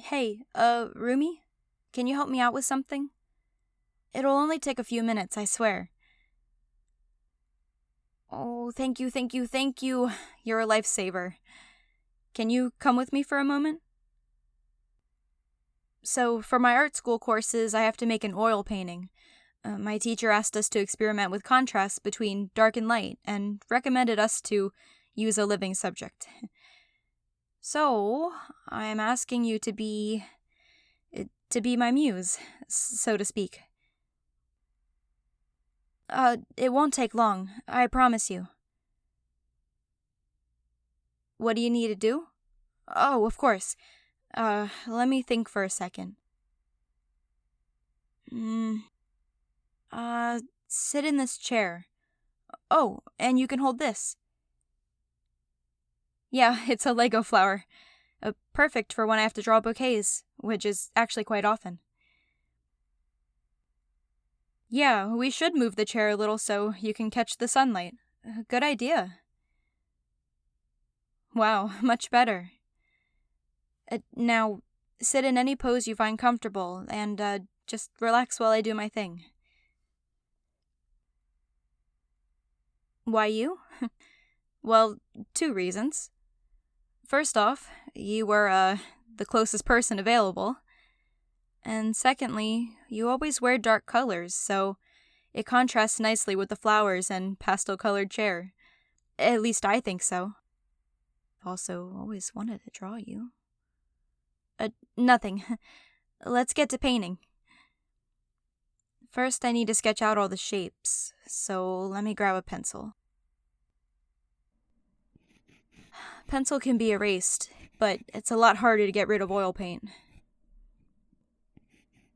Hey, Rumi? Can you help me out with something? It'll only take a few minutes, I swear. Oh, thank you. You're a lifesaver. Can you come with me for a moment? So, for my art school courses, I have to make an oil painting. My teacher asked us to experiment with contrasts between dark and light, and recommended us to use a living subject. So, I'm asking you to be my muse, so to speak. It won't take long, I promise you. What do you need to do? Oh, of course. Let me think for a second. Sit in this chair. Oh, and you can hold this. Yeah, it's a Lego flower. Perfect for when I have to draw bouquets, which is actually quite often. Yeah, we should move the chair a little so you can catch the sunlight. Good idea. Wow, much better. Now, sit in any pose you find comfortable, and just relax while I do my thing. Why you? Well, 2 reasons. First off, you were, the closest person available. And secondly, you always wear dark colors, so it contrasts nicely with the flowers and pastel-colored chair. At least I think so. Also, always wanted to draw you. Nothing. Let's get to painting. First, I need to sketch out all the shapes, so let me grab a pencil. Pencil can be erased, but it's a lot harder to get rid of oil paint.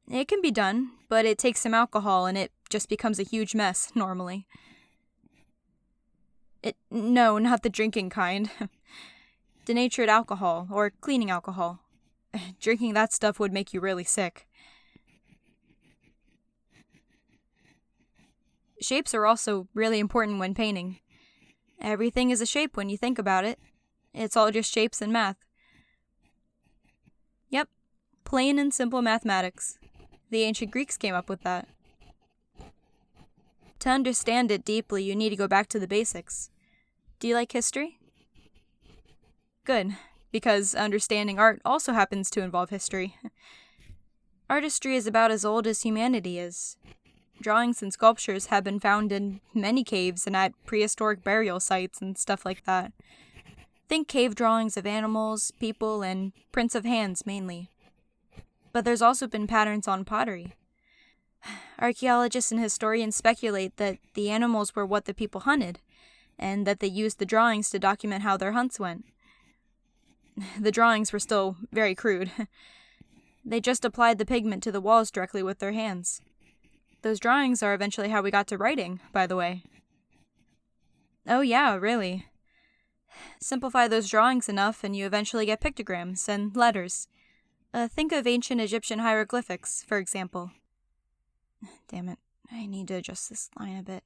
It can be done, but it takes some alcohol and it just becomes a huge mess, normally. No, not the drinking kind. Denatured alcohol, or cleaning alcohol. Drinking that stuff would make you really sick. Shapes are also really important when painting. Everything is a shape when you think about it. It's all just shapes and math. Yep, plain and simple mathematics. The ancient Greeks came up with that. To understand it deeply, you need to go back to the basics. Do you like history? Good, because understanding art also happens to involve history. Artistry is about as old as humanity is. Drawings and sculptures have been found in many caves and at prehistoric burial sites and stuff like that. Think cave drawings of animals, people, and prints of hands mainly. But there's also been patterns on pottery. Archaeologists and historians speculate that the animals were what the people hunted, and that they used the drawings to document how their hunts went. The drawings were still very crude. They just applied the pigment to the walls directly with their hands. Those drawings are eventually how we got to writing, by the way. Oh yeah, really. Simplify those drawings enough and you eventually get pictograms and letters. Think of ancient Egyptian hieroglyphics, for example. Damn it, I need to adjust this line a bit.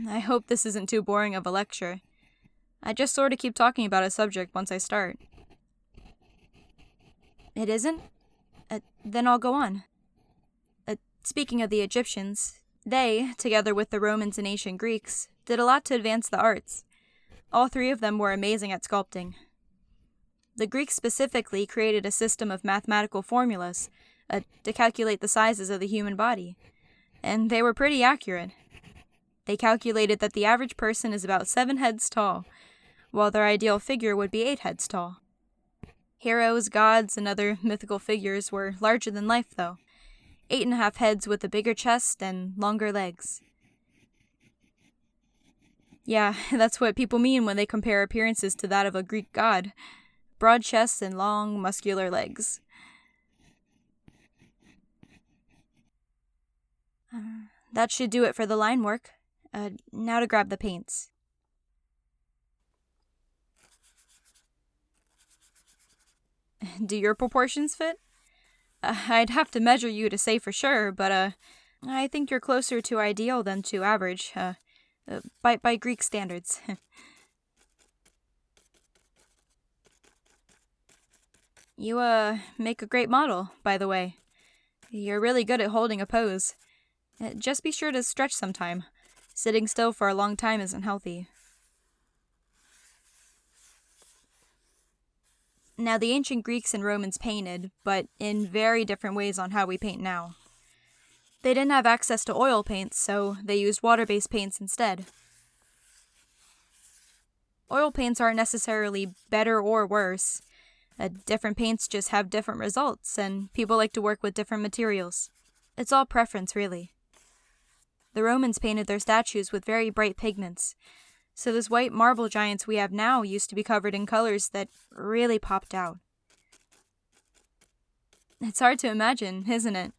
I hope this isn't too boring of a lecture. I just sort of keep talking about a subject once I start. It isn't? Then I'll go on. Speaking of the Egyptians, they, together with the Romans and ancient Greeks, did a lot to advance the arts. All 3 of them were amazing at sculpting. The Greeks specifically created a system of mathematical formulas to calculate the sizes of the human body, and they were pretty accurate. They calculated that the average person is about 7 heads tall, while their ideal figure would be 8 heads tall. Heroes, gods, and other mythical figures were larger than life, though. 8.5 heads with a bigger chest and longer legs. Yeah, that's what people mean when they compare appearances to that of a Greek god. Broad chests and long, muscular legs. That should do it for the line work. Now to grab the paints. Do your proportions fit? I'd have to measure you to say for sure, but I think you're closer to ideal than to average, by Greek standards. You, make a great model, by the way. You're really good at holding a pose. Just be sure to stretch sometime. Sitting still for a long time isn't healthy. Now, the ancient Greeks and Romans painted, but in very different ways on how we paint now. They didn't have access to oil paints, so they used water-based paints instead. Oil paints aren't necessarily better or worse. Different paints just have different results, and people like to work with different materials. It's all preference, really. The Romans painted their statues with very bright pigments, so those white marble giants we have now used to be covered in colors that really popped out. It's hard to imagine, isn't it?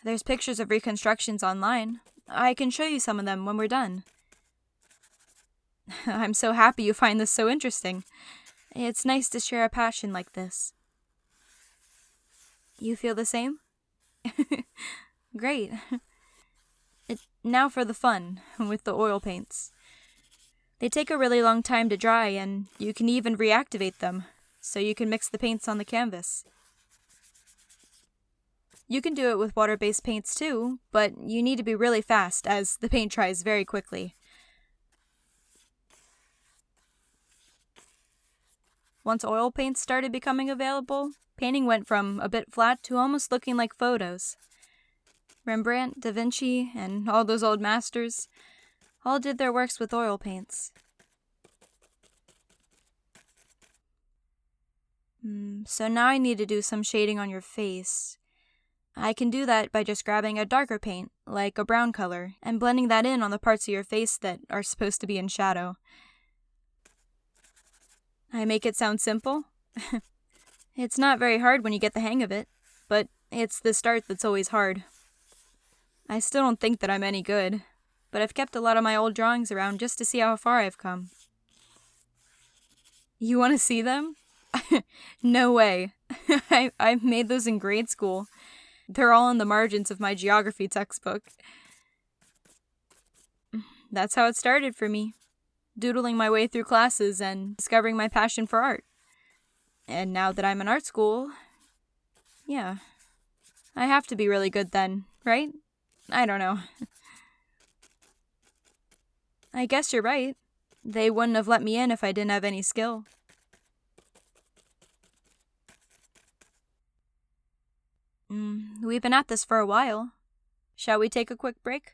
There's pictures of reconstructions online. I can show you some of them when we're done. I'm so happy you find this so interesting. It's nice to share a passion like this. You feel the same? Great. Now for the fun, with the oil paints. They take a really long time to dry, and you can even reactivate them, so you can mix the paints on the canvas. You can do it with water-based paints too, but you need to be really fast, as the paint dries very quickly. Once oil paints started becoming available, painting went from a bit flat to almost looking like photos. Rembrandt, Da Vinci, and all those old masters all did their works with oil paints. So now I need to do some shading on your face. I can do that by just grabbing a darker paint, like a brown color, and blending that in on the parts of your face that are supposed to be in shadow. I make it sound simple? It's not very hard when you get the hang of it, but it's the start that's always hard. I still don't think that I'm any good, but I've kept a lot of my old drawings around just to see how far I've come. You want to see them? No way. I made those in grade school. They're all in the margins of my geography textbook. That's how it started for me, doodling my way through classes and discovering my passion for art. And now that I'm in art school, yeah, I have to be really good then, right? I don't know. I guess you're right. They wouldn't have let me in if I didn't have any skill. We've been at this for a while. Shall we take a quick break?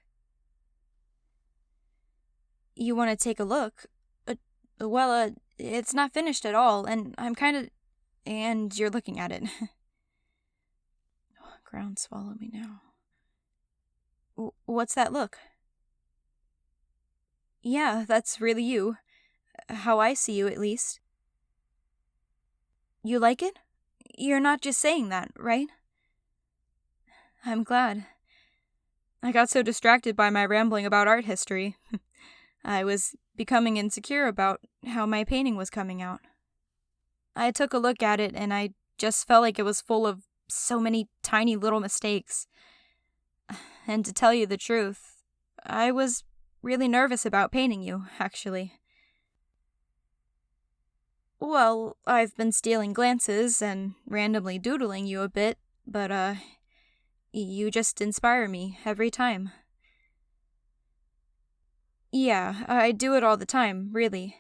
You want to take a look? It's not finished at all, and I'm kind of... And you're looking at it. Ground swallow me now. What's that look? Yeah, that's really you. How I see you, at least. You like it? You're not just saying that, right? I'm glad. I got so distracted by my rambling about art history. I was becoming insecure about how my painting was coming out. I took a look at it, and I just felt like it was full of so many tiny little mistakes. And to tell you the truth, I was really nervous about painting you, actually. Well, I've been stealing glances and randomly doodling you a bit, but, you just inspire me every time. Yeah, I do it all the time, really.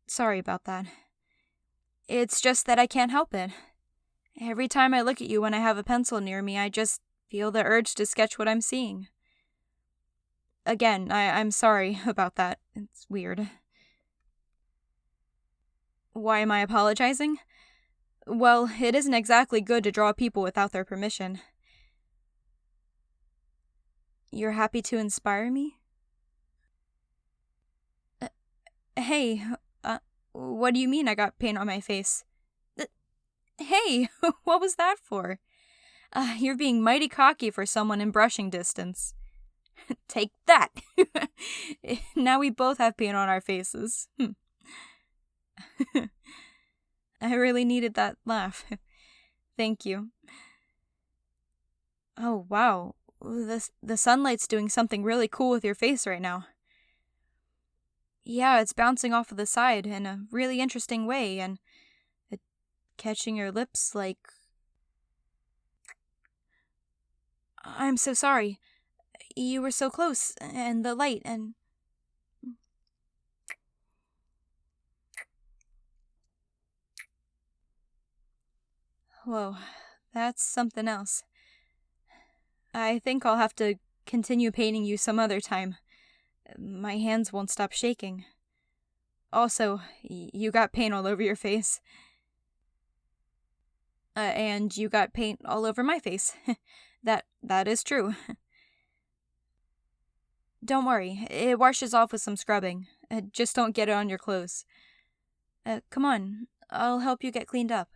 Sorry about that. It's just that I can't help it. Every time I look at you when I have a pencil near me, I just feel the urge to sketch what I'm seeing. Again, I'm sorry about that. It's weird. Why am I apologizing? Well, it isn't exactly good to draw people without their permission. You're happy to inspire me? Hey, what do you mean I got paint on my face? Hey, what was that for? You're being mighty cocky for someone in brushing distance. Take that! Now we both have paint on our faces. I really needed that laugh. Thank you. Oh, wow. The sunlight's doing something really cool with your face right now. Yeah, it's bouncing off of the side in a really interesting way, and catching your lips like... I'm so sorry. You were so close, and the light, and... Whoa, that's something else. I think I'll have to continue painting you some other time. My hands won't stop shaking. Also, you got paint all over your face. And you got paint all over my face. That is true. Don't worry, it washes off with some scrubbing. Just don't get it on your clothes. Come on, I'll help you get cleaned up.